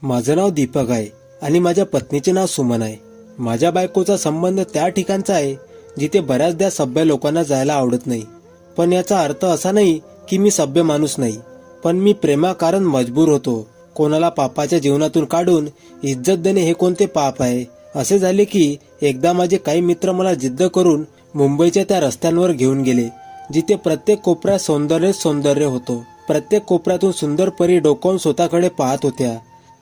माझं नाव दीपक आहे आणि माझ्या पत्नीचे नाव सुमन आहे। माझ्या बायकोचा संबंध त्या ठिकाणचा आहे जिथे बऱ्याचदा सभ्य लोकांना जायला आवडत नाही। पण याचा अर्थ असा नाही की मी सभ्य माणूस नाही, पण मी प्रेमाकारण मजबूर होतो। कोणाला पापाच्या जीवनातून काढून इज्जत देणे हे कोणते पाप आहे? असे झाले की एकदा माझे काही मित्र मला जिद्द करून मुंबईच्या त्या रस्त्यांवर घेऊन गेले जिथे प्रत्येक कोपऱ्यात सौंदर्य होतं। प्रत्येक कोपऱ्यातून सुंदर परी डोकावून स्वतःकडे पाहत होत्या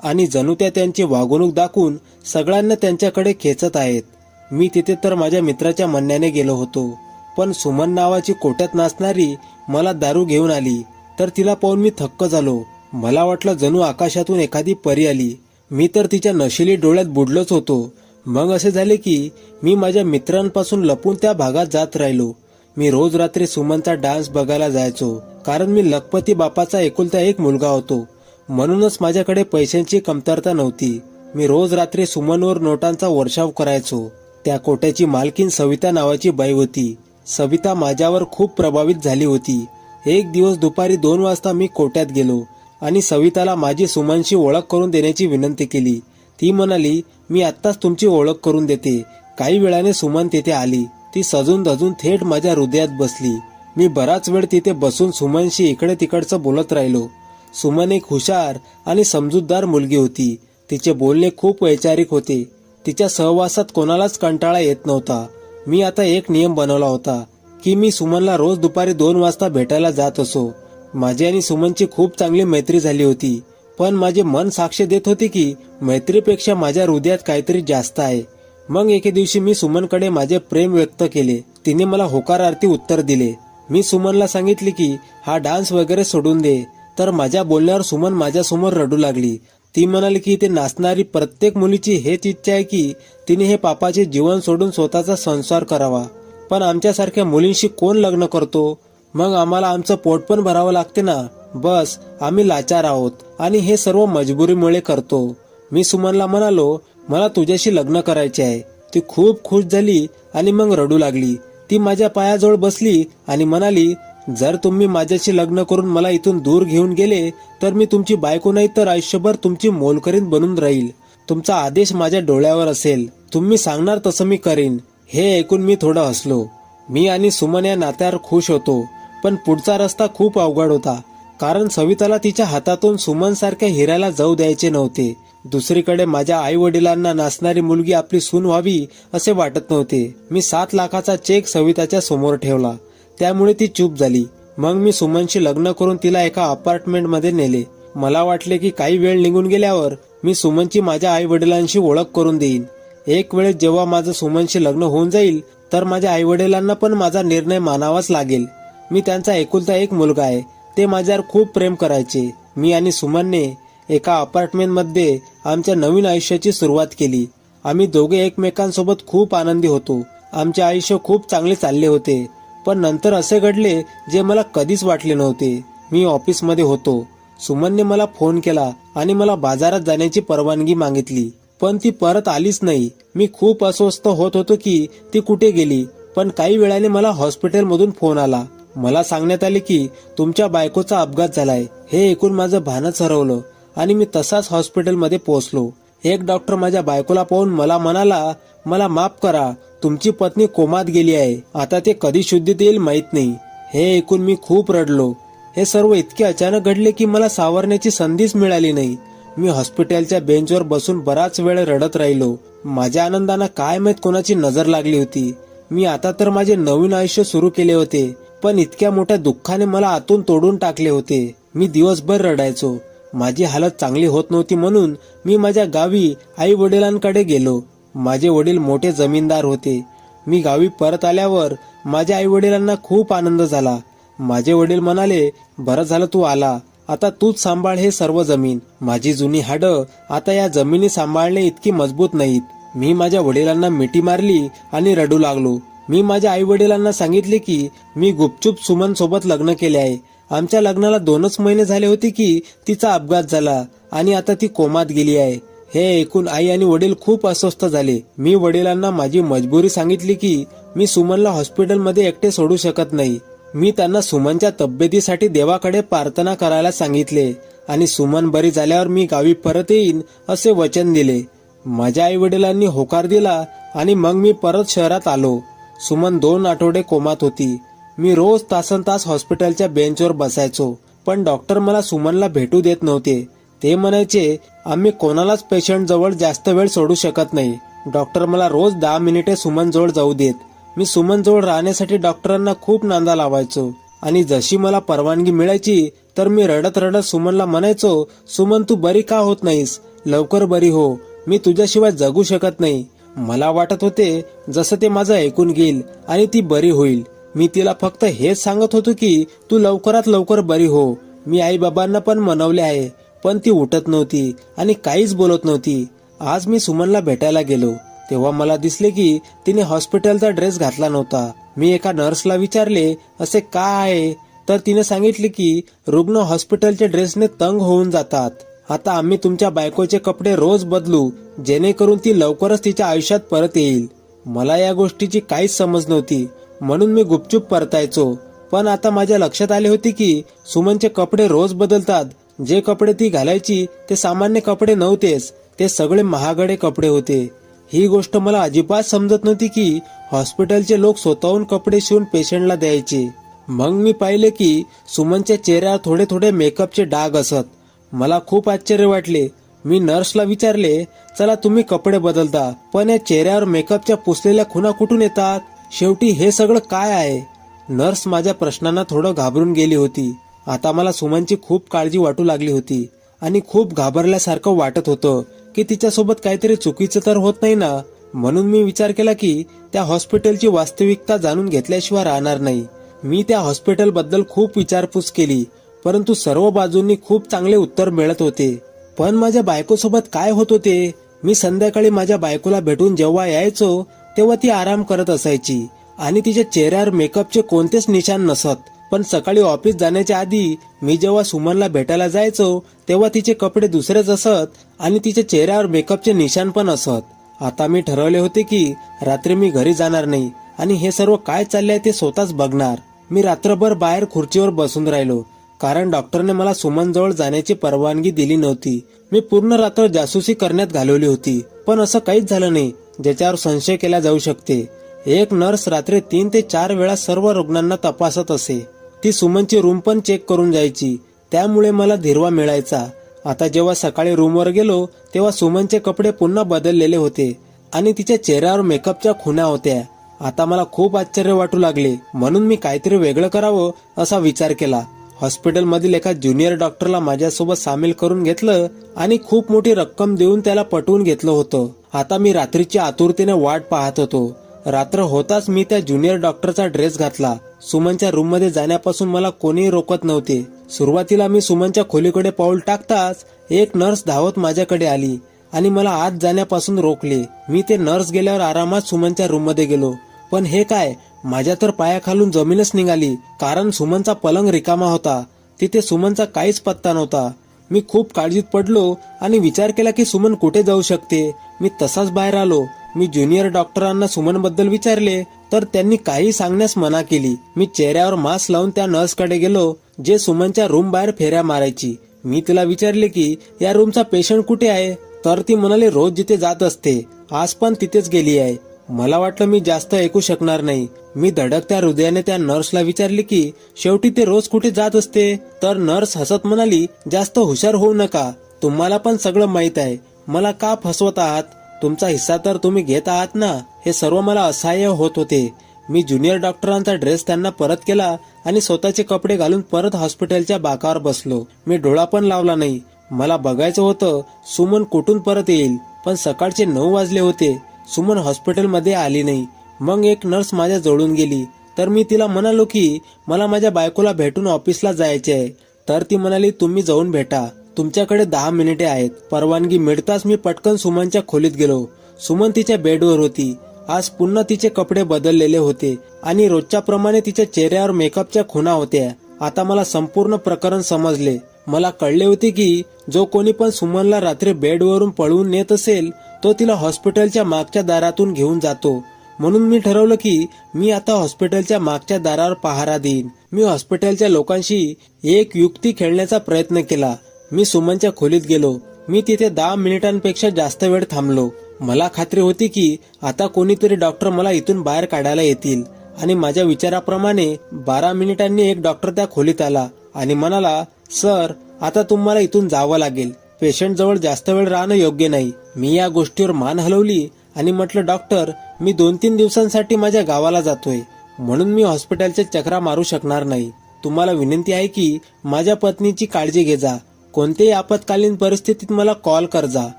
आणि जणू त्या त्यांची वागणूक दाखवून सगळ्यांना त्यांच्याकडे खेचत आहेत। मी तिथे तर माझ्या मित्राच्या म्हणण्याने गेलो होतो, पण सुमन नावाची कोट्यात नाचणारी मला दारू घेऊन आली तर तिला पाहून मी थक्क झालो। मला वाटलं जणू आकाशातून एखादी परी आली। मी तर तिच्या नशिली डोळ्यात बुडलोच होतो। मग असे झाले की मी माझ्या मित्रांपासून लपून त्या भागात जात राहिलो। मी रोज रात्री सुमनचा डान्स बघायला जायचो, कारण मी लखपती बापाचा एकुलता एक मुलगा होतो, म्हणूनच माझ्याकडे पैशांची कमतरता नव्हती। मी रोज रात्री सुमनवर नोटांचा वर्षाव करायचो। त्या कोट्याची मालकीन सविता नावाची बाई होती। सविता माझ्यावर खूप प्रभावित झाली होती। एक दिवस दुपारी 2 वाजता मी कोट्यात गेलो आणि सविताला माझी सुमनशी ओळख करून देण्याची विनंती केली। ती म्हणाली, मी आत्ताच तुमची ओळख करून देते। काही वेळाने सुमन तिथे आली। ती सजून धजून थेट माझ्या हृदयात बसली। मी बराच वेळ तिथे बसून सुमनशी इकडे तिकडचं बोलत राहिलो। सुमन एक हुशार आणि समजूतदार मुलगी होती। तिचे बोलणे खूप वैचारिक होते। तिच्या सहवासात कोणालाच कंटाळा येत नव्हता। मी आता एक नियम बनवला होता की मी सुमनला रोज दुपारी 2 वाजता भेटायला जात असो। माझी आणि सुमनची खूप चांगली मैत्री झाली होती, पण माझे मन साक्ष देत होते की मैत्रीपेक्षा माझ्या हृदयात काहीतरी जास्त आहे। मग एके दिवशी मी सुमनकडे माझे प्रेम व्यक्त केले। तिने मला होकारार्थी उत्तर दिले। मी सुमनला सांगितले की हा डान्स वगैरे सोडून दे, तर माझ्या बोलण्यावर सुमन माझ्यासमोर रडू लागली। ती म्हणाली की ते नाचणारी प्रत्येक मुलीची हेच इच्छा आहे की तिने हे पापाचे जीवन सोडून स्वतःचा संसार करावा, पण आमच्यासारख्या मुलींशी कोण लग्न करतो? मग आम्हाला आमचं पोट पण भरावं लागते ना। बस आम्ही लाचार आहोत आणि हे सर्व मजबुरीमुळे करतो। मी सुमनला म्हणालो, मला तुझ्याशी लग्न करायचे आहे। ती खूप खुश झाली आणि मग रडू लागली। ती माझ्या पायाजवळ बसली आणि म्हणाली, जर तुम्ही माझ्याशी लग्न करून मला इथून दूर घेऊन गेले तर मी तुमची बायको नाही तर आयुष्यभर तुमची मोलकरीण बनून राहील। तुमचा आदेश माझ्या डोळ्यावर असेल, तुम्ही सांगणार तसं मी करीन। हे ऐकून मी थोडं हसलो। मी आणि सुमन या नात्यावर खुश होतो, पण पुढचा रस्ता खूप अवघड होता, कारण सविताला तिच्या हातातून सुमन सारख्या हिऱ्याला जाऊ द्यायचे नव्हते। दुसरीकडे माझ्या आई वडिलांना नाचणारी मुलगी आपली सून व्हावी असे वाटत नव्हते। मी 7 लाखाचा चेक सविताच्या समोर ठेवला, त्यामुळे ती चूप झाली। मग मी सुमनशी लग्न करून तिला एका अपार्टमेंट मध्ये नेले। मला वाटले की काही वेळ निघून गेल्यावर मी सुमनची माझ्या आई वडिलांशी ओळख करून देईन। एक वेळेस जेव्हा माझं सुमनशी लग्न होऊन जाईल तर माझ्या आई वडिलांना पण माझा निर्णय मानावाच लागेल। मी त्यांचा एकुलता एक मुलगा आहे। ते माझ्यावर खूप प्रेम करायचे। मी आणि सुमनने एका अपार्टमेंट मध्ये आमच्या नवीन आयुष्याची सुरुवात केली। आम्ही दोघे एकमेकांसोबत खूप आनंदी होतो। आमचे आयुष्य खूप चांगले चालले होते, पण नंतर असे घडले जे मला कधीच वाटले नव्हते। मी ऑफिसमध्ये होतो। सुमनने मला फोन केला आणि मला बाजारात जाण्याची परवानगी मागितली, पण ती परत आलीच नाही। मी खूप अस्वस्थ होत होतो की ती कुठे गेली, पण काही वेळाने मला हॉस्पिटलमधून फोन आला। मला सांगण्यात आले की तुमच्या बायकोचा अपघात झालाय। हे ऐकून माझं भानच हरवलं आणि मी तसाच हॉस्पिटलमध्ये पोहोचलो। एक डॉक्टर माझ्या बायकोला पाहून मला म्हणाला, मला माफ करा, तुमची पत्नी कोमात गेली आहे। आता ते कधी शुद्धीत येईल माहित नाही। हे ऐकून मी खूप रडलो। हे सर्व इतके अचानक घडले की मला सावरण्याची संधीच मिळाली नाही। मी हॉस्पिटलच्या बेंचवर बसून बराच वेळ रडत राहिलो। माझ्या आनंदाला काय माहित कोणाची नजर लागली होती। मी आता तर माझे नवीन आयुष्य सुरू केले होते, पण इतक्या मोठ्या दुःखाने मला आतून तोडून टाकले होते। मी दिवसभर रडायचो। माझी हालत चांगली होत नव्हती, म्हणून मी माझ्या गावी आई वडिलांकडे गेलो। माझे वडील मोठे जमीनदार होते। मी गावी परत आल्यावर माझ्या आई वडिलांना खूप आनंद झाला। माझे वडील म्हणाले, बरं झालं तू आला, आता तूच सांभाळ हे सर्व जमीन। माझी जुनी हाडं आता या जमिनी सांभाळणे इतकी मजबूत नाहीत। मी माझ्या वडिलांना मिठी मारली आणि रडू लागलो। मी माझ्या आई वडिलांना सांगितले की मी गुपचूप सुमन सोबत लग्न केले आहे। आमच्या लग्नाला 2च महिने झाले होते की तिचा अपघात झाला आणि आता ती कोमात गेली आहे। हे ऐकून आई आणि वडील खूप अस्वस्थ झाले। मी वडिलांना माझी मजबुरी सांगितली की मी सुमनला हॉस्पिटलमध्ये एकटे सोडू शकत नाही। मी त्यांना सुमनच्या तब्येतीसाठी देवाकडे प्रार्थना करायला सांगितले आणि सुमन बरी झाल्यावर मी गावी परत येईन असे वचन दिले. माझ्या आई वडिलांनी होकार दिला आणि मग मी परत शहरात आलो. सुमन 2 आठवडे कोमात होती. मी रोज तासनतास हॉस्पिटलच्या बेंचवर बसायचो, पण डॉक्टर मला सुमनला भेटू देत नव्हते. ते म्हणायचे, आम्ही कोणालाच पेशंट जवळ जास्त वेळ सोडू शकत नाही. डॉक्टर मला रोज 10 मिनिटे सुमन जवळ जाऊ देत. मी सुमन जवळ राहण्यासाठी डॉक्टरांना खूप नांदा लावायचो आणि जशी मला परवानगी मिळायची तर मी रडत रडत सुमनला म्हणायचो, सुमन तू बरी का होत नाहीस? लवकर बरी हो, मी तुझ्याशिवाय जगू शकत नाही. मला वाटत होते जसं ते माझं ऐकून घेईल आणि ती बरी होईल. मी तिला फक्त हेच सांगत होतो की तू लवकरात लवकर बरी हो. मी आई बाबांना पण मनवले आहे, पण ती उठत नव्हती आणि काहीच बोलत नव्हती. आज मी सुमनला भेटायला गेलो तेव्हा मला दिसले की तिने हॉस्पिटलचा ड्रेस घातला नव्हता. मी एका नर्सला विचारले असे का आहे, तर तिने सांगितले की रुग्ण हॉस्पिटलच्या ड्रेसने तंग होऊन जातात. आता आम्ही तुमच्या बायकोचे कपडे रोज बदलू जेणेकरून ती लवकरच तिच्या आयुष्यात परत येईल. मला या गोष्टीची काहीच समज नव्हती म्हणून मी गुपचूप परतायचो. पण आता माझ्या लक्षात आले होते की सुमनचे कपडे रोज बदलतात. जे कपडे ती घालायची ते सामान्य कपडे नव्हतेच, ते सगळे महागडे कपडे होते. ही गोष्ट मला अजिबात समजत नव्हती की हॉस्पिटलचे लोक स्वतःहून कपडे शिवून पेशंटला द्यायचे. मग मी पाहिले की सुमनच्या चेहऱ्यावर थोडे थोडे मेकअपचे डाग असत. मला खूप आश्चर्य वाटले. मी नर्सला विचारले, चला तुम्ही कपडे बदलता, पण या चेहऱ्यावर मेकअपच्या पुसलेल्या खुणा कुठून येतात? शेवटी हे सगळं काय आहे? नर्स माझ्या प्रश्नांना थोडं घाबरून गेली होती. आता मला सुमनची खूप काळजी वाटू लागली होती आणि खूप घाबरल्यासारखं वाटत होतं की तिच्यासोबत काहीतरी चुकीचं तर होत नाही ना. म्हणून मी विचार केला की त्या हॉस्पिटलची वास्तविकता जाणून घेतल्याशिवाय राहणार नाही. मी त्या हॉस्पिटलबद्दल खूप विचारपूस केली, परंतु सर्व बाजूंनी खूप चांगले उत्तर मिळत होते. पण माझ्या बायकोसोबत काय होत होते? मी संध्याकाळी माझ्या बायकोला भेटून जेव्हा यायचो तेव्हा ती आराम करत असायची आणि तिच्या चेहऱ्यावर मेकअपचे कोणतेच निशाण नसत. पण सकाळी ऑफिस जाण्याच्या आधी मी जेव्हा सुमनला भेटायला जायचो तेव्हा तिचे कपडे दुसरेच असत आणि तिच्या चेहऱ्यावर मेकअपचे निशाण पण असत. आता मी ठरवले होते की रात्री मी घरी जाणार नाही आणि हे सर्व काय चालले आहे ते स्वतःच बघणार. मी रात्रभर बाहेर खुर्चीवर बसून राहिलो कारण डॉक्टरने मला सुमन जवळ जाण्याची परवानगी दिली नव्हती. मी पूर्ण रात्र जासूसी करण्यात घालवली होती, पण असं काहीच झालं नाही ज्याच्यावर संशय केला जाऊ शकते. एक नर्स रात्री 3 ते 4 वेळा सर्व रुग्णांना तपासत असे. ती सुमनची रूम पण चेक करून जायची, त्यामुळे मला धीरवा मिळायचा. आता जेव्हा सकाळी रूमवर गेलो तेव्हा सुमनचे कपडे पुन्हा बदललेले होते आणि तिच्या चेहऱ्यावर मेकअपच्या खुणा होत्या. आता मला खूप आश्चर्य वाटू लागले, म्हणून मी काहीतरी वेगळं करावं असा विचार केला. हॉस्पिटलमधील एका ज्युनियर डॉक्टरला माझ्यासोबत सामील करून घेतलं आणि खूप मोठी रक्कम देऊन त्याला पटवून घेतलं होतं. आता मी रात्रीची आतुरतेने वाट पाहत होतो. रात्र होताच मी त्या ज्युनियर डॉक्टरचा ड्रेस घातला. सुमनच्या रूममध्ये जाण्यापासून मला कोणीही रोकत नव्हते. सुरुवातीला मी सुमनच्या खोलीकडे पाऊल टाकताच एक नर्स धावत माझ्याकडे आली आणि मला आत जाण्यापासून रोखले. मी ते नर्स गेल्यावर आरामात सुमनच्या रूममध्ये गेलो. पण हे काय, माझ्या तर पायाखालून जमीनच निघाली, कारण सुमनचा पलंग रिकामा होता. तिथे सुमनचा काहीच पत्ता नव्हता. मी खूप काळजीत पडलो आणि विचार केला की सुमन कुठे जाऊ शकते. मी तसाच बाहेर आलो. मी ज्युनियर डॉक्टरांना सुमनबद्दल विचारले तर त्यांनी काही सांगण्यास मना केली. मी चेहऱ्यावर मास्क लावून त्या नर्सकडे गेलो जे सुमनच्या रूम बाहेर फेऱ्या मारायची. मी तिला विचारले की या रूमचा पेशंट कुठे आहे, तर ती म्हणाली रोज जिथे जात असते, आज पण तिथेच गेली आहे. मला वाटलं मी जास्त ऐकू शकणार नाही. मी धडकत्या हृदयाने त्या नर्सला विचारले की शेवटी ते रोज कुठे जात असते, तर नर्स हसत म्हणाली, जास्त हुशार होऊ नका, तुम्हाला पण सगळं माहित आहे. मला का फसवत आहात? तुमचा हिस्सा तर तुम्ही घेत आहात ना. हे सर्व मला असह्य होत होते. मी ज्युनियर डॉक्टरांचा ड्रेस त्यांना परत केला आणि स्वतःचे कपडे घालून परत हॉस्पिटलच्या बाकावर बसलो. मी डोळा पण लावला नाही. मला बघायचं होतं सुमन कुठून परत येईल, पण सकाळचे 9 वाजले होते. सुमन हॉस्पिटलमध्ये आली नाही. मग एक नर्स माझ्या जवळून गेली, तर मी तिला म्हणालो की मला माझ्या बायकोला भेटून ऑफिसला जायचे आहे. तर ती म्हणाली, तुम्ही जाऊन भेटा, तुमच्याकडे 10 मिनिटे आहेत. परवानगी मिळताच मी पटकन सुमनच्या खोलीत गेलो. सुमन तिच्या बेडवर होती. आज पुन्हा तिचे कपडे बदललेले होते आणि रोजच्या प्रमाणे तिच्या चेहऱ्यावर मेकअपच्या खुणा होत्या. आता मला संपूर्ण प्रकरण समजले. मला कळले होते की जो कोणी पण सुमनला रात्री बेडवरून पळवून नेत असेल तो तिला हॉस्पिटलच्या मागच्या दारातून घेऊन जातो. म्हणून मी ठरवलं की मी आता हॉस्पिटलच्या मागच्या दारावर पहारा देईन. मी हॉस्पिटलच्या लोकांशी एक युक्ती खेळण्याचा प्रयत्न केला. मी सुमनच्या खोलीत गेलो. मी तिथे 10 मिनिटांपेक्षा जास्त वेळ थांबलो. मला खात्री होती की आता कोणीतरी डॉक्टर मला इथून बाहेर काढायला येतील आणि माझ्या विचाराप्रमाणे 12 मिनिटांनी एक डॉक्टर त्या खोलीत आला आणि म्हणाला, सर, आता तुम्हाला इथून जावं लागेल. पेशंट जवळ जास्त वेळ राहणं योग्य नाही. मी या गोष्टीवर मान हलवली आणि म्हटलं, डॉक्टर, मी 2-3 दिवसांसाठी माझ्या गावाला जातोय, म्हणून मी हॉस्पिटलच्या चक्रा मारू शकणार नाही. तुम्हाला विनंती आहे की माझ्या पत्नीची काळजी घे जा. कोणत्याही आपत्कालीन परिस्थितीत मला कॉल कर जा.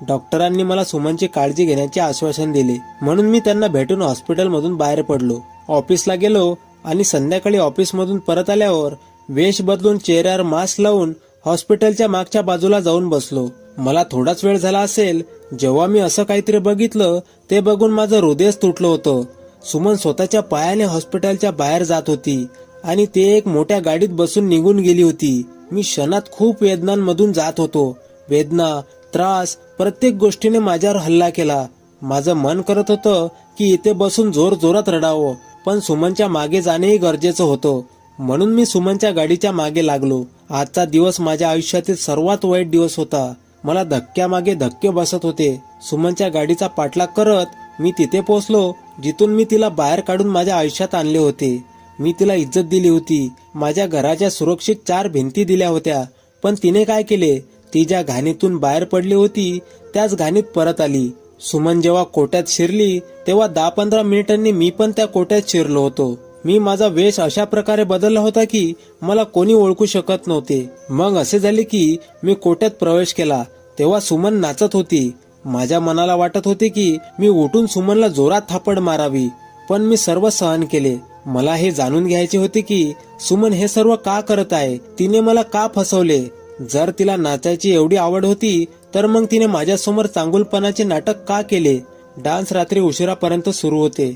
डॉक्टरांनी मला सुमनची काळजी घेण्याचे आश्वासन दिले, म्हणून मी त्यांना भेटून हॉस्पिटलमधून बाहेर पडलो. ऑफिसला गेलो आणि संध्याकाळी ऑफिसमधून परत आल्यावर वेश बदलून चेहऱ्यावर मास्क लावून हॉस्पिटलच्या मागच्या बाजूला जाऊन बसलो. मला थोडाच वेळ झाला असेल जेव्हा मी असं काहीतरी बघितलं. ते बघून माझं हृदयच तुटलं होतं. सुमन स्वतःच्या पायाने हॉस्पिटलच्या बाहेर जात होती आणि ते एक मोठ्या गाडीत बसून निघून गेली होती. मी क्षणात खूप वेदनांमधून जात होतो. वेदना, त्रास, प्रत्येक गोष्टीने माझ्यावर हल्ला केला. माझं मन करत होतं की इथे बसून जोर जोरात रडावं, पण सुमनच्या मागे जाणेही गरजेचं होतं. म्हणून मी सुमनच्या गाडीच्या मागे लागलो. आजचा दिवस माझ्या आयुष्यातील सर्वात वाईट दिवस होता. मला धक्क्यामागे धक्के बसत होते. सुमनच्या गाडीचा पाठलाग करत मी तिथे पोहोचलो जिथून मी तिला बाहेर काढून माझ्या आयुष्यात आणले होते. मी तिला इज्जत दिली होती. माझ्या घराच्या सुरक्षित 4 भिंती दिल्या होत्या. पण तिने काय केले? ती ज्या घाणीतून बाहेर पडली होती त्याच घाणीत परत आली. सुमन जेव्हा कोट्यात शिरली तेव्हा 10-15 मिनिटांनी मी पण त्या कोट्यात शिरलो होतो. मी माझा वेश अशा प्रकारे बदलला होता की मला कोणी ओळखू शकत नव्हते. मग असे झाले की मी कोट्यात प्रवेश केला तेव्हा सुमन नाचत होती. माझ्या मनाला वाटत होते की मी उठून सुमनला जोरात थापड मारावी, पण मी सर्व सहन केले. मला हे जाणून घ्यायचे होते की सुमन हे सर्व का करत आहे, तिने मला का फसवले. जर तिला नाचायची एवढी आवड होती तर मग तिने माझ्यासमोर चांगुलपणाचे नाटक का केले. डान्स रात्री उशिरापर्यंत सुरू होते.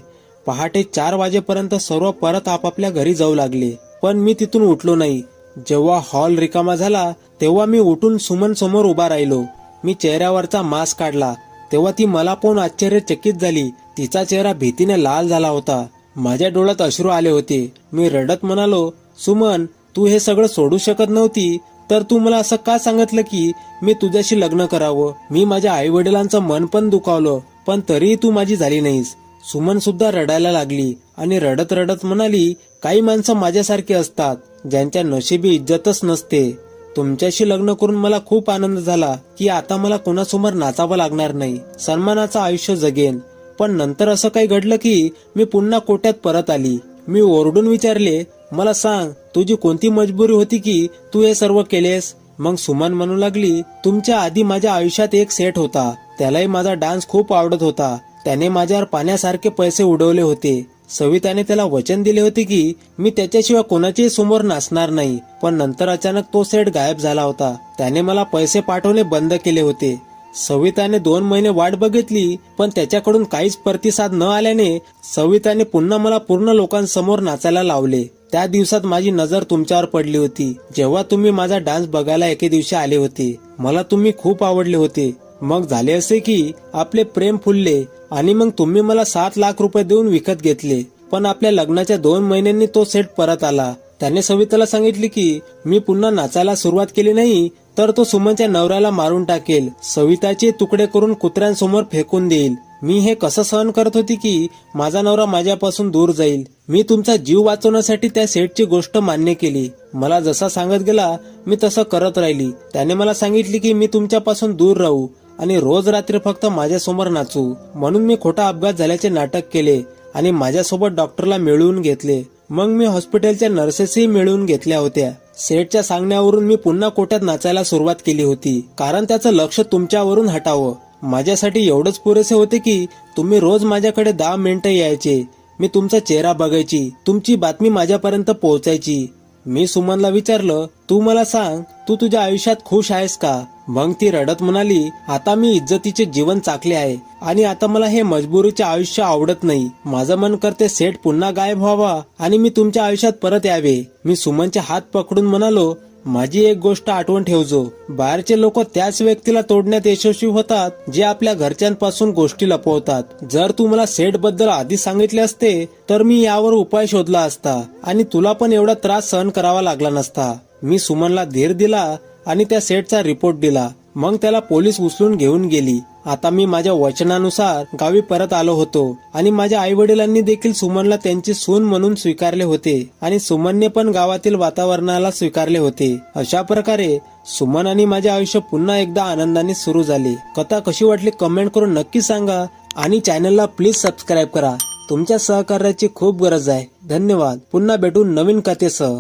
पहाटे 4 वाजेपर्यंत सर्व परत आपापल्या घरी जाऊ लागले, पण मी तिथून उठलो नाही. जेव्हा हॉल रिकामा झाला तेव्हा मी उठून सुमन समोर उभा राहिलो. मी चेहऱ्यावरचा मास्क काढला तेव्हा ती मला पाहून आश्चर्यचकित झाली. तिचा चेहरा भीतीने लाल झाला होता. माझ्या डोळ्यात अश्रू आले होते. मी रडत म्हणालो, सुमन, तू हे सगळं सोडू शकत नव्हती तर तू मला असं का सांगितलं की मी तुझ्याशी लग्न करावं. मी माझ्या आई वडिलांचं मन पण दुखावलं, पण तरीही तू माझी झाली नाहीस. सुमन सुद्धा रडायला लागली आणि रडत रडत म्हणाली, काही माणसं माझ्यासारखी असतात ज्यांच्या नशिबी इज्जतच नसते. तुमच्याशी लग्न करून मला खूप आनंद झाला की आता मला कोणासमोर नाचावं लागणार नाही, सन्मानाचं आयुष्य जगेन. पण नंतर असं काही घडलं की मी पुन्हा कोट्यात परत आली. मी ओरडून विचारले, मला सांग, तुझी कोणती मजबुरी होती की तू हे सर्व केलेस. मग सुमन म्हणू लागली, तुमच्या आधी माझ्या आयुष्यात एक सेट होता. त्यालाही माझा डान्स खूप आवडत होता. त्याने माझ्यावर पाण्यासारखे पैसे उडवले होते. सविताने त्याला वचन दिले होते की मी त्याच्याशिवाय कोणाच्याही समोर नाचणार नाही, पण नंतर अचानक तो सेट गायब झाला होता. त्याने मला पैसे पाठवणे बंद केले होते. सविताने 2 महिने वाट बघितली, पण त्याच्याकडून काहीच प्रतिसाद न आल्याने सविताने पुन्हा मला पूर्ण लोकांसमोर नाचायला लावले. त्या दिवसात माझी नजर तुमच्यावर पडली होती जेव्हा तुम्ही माझा डान्स बघायला एके दिवशी आले होते. मला तुम्ही खूप आवडले होते. मग झाले असे की आपले प्रेम फुलले आणि मग तुम्ही मला 7 लाख रुपये देऊन विकत घेतले. पण आपल्या लग्नाच्या 2 महिन्यांनी तो सेट परत आला. त्याने सविताला सांगितले की मी पुन्हा नाचायला सुरुवात केली नाही तर तो सुमनच्या नवऱ्याला मारून टाकेल, सविताचे तुकडे करून कुत्र्यांसमोर फेकून देईल. मी हे कसं सहन करत होती की माझा नवरा माझ्यापासून दूर जाईल. मी तुमचा जीव वाचवण्यासाठी त्या सेटची गोष्ट मान्य केली. मला जसा सांगत गेला मी तसं करत राहिली. त्याने मला सांगितले की मी तुमच्यापासून दूर राहू आणि रोज रात्री फक्त माझ्यासमोर नाचू. म्हणून मी खोटा अपघात झाल्याचे नाटक केले आणि माझ्यासोबत डॉक्टरला मिळवून घेतले. मग मी हॉस्पिटलच्या नर्सेसही मिळवून घेतल्या होत्या. सेटच्या सांगण्यावरून मी पुन्हा कोट्यात नाचायला सुरुवात केली होती, कारण त्याचं लक्ष तुमच्यावरून हटावं. माझ्यासाठी एवढंच पुरेसे होते की तुम्ही रोज माझ्याकडे 10 मिनिटं यायचे. मी तुमचा चेहरा बघायची, तुमची बातमी माझ्यापर्यंत पोहोचायची. मी सुमनला विचारलं, तू मला सांग, तू तुझ्या आयुष्यात खुश आहेस का. मग ती रडत म्हणाली, आता मी इज्जतीचे जीवन चाकले आहे आणि आता मला हे मजबुरीचे आयुष्य आवडत नाही. माझं मन करते सेट पुन्हा गायब व्हावा आणि मी तुमच्या आयुष्यात परत यावे. मी सुमनचे हात पकडून म्हणालो, माझी एक गोष्ट आठवण ठेवजो, बाहेरचे लोक त्याच व्यक्तीला तोडण्यात यशस्वी होतात जे आपल्या घरच्यांपासून गोष्टी लपवतात. जर तू मला सेट बद्दल आधी सांगितले असते तर मी यावर उपाय शोधला असता आणि तुला पण एवढा त्रास सहन करावा लागला नसता. मी सुमनला धीर दिला आणि त्या सेटचा रिपोर्ट दिला. मग त्याला पोलीस उचलून घेऊन गेली. आता मी माझ्या वचनानुसार गावी परत आलो होतो आणि माझ्या आई वडिलांनी देखील सुमनला त्यांची सून म्हणून स्वीकारले होते आणि सुमनने पण गावातील वातावरणाला स्वीकारले होते. अशा प्रकारे सुमन आणि माझे आयुष्य पुन्हा एकदा आनंदाने सुरू झाले. कथा कशी वाटली कमेंट करून नक्की सांगा आणि चॅनलला प्लीज सबस्क्राईब करा. तुमच्या सहकार्याची खूप गरज आहे. धन्यवाद. पुन्हा भेटू नवीन कथेसह.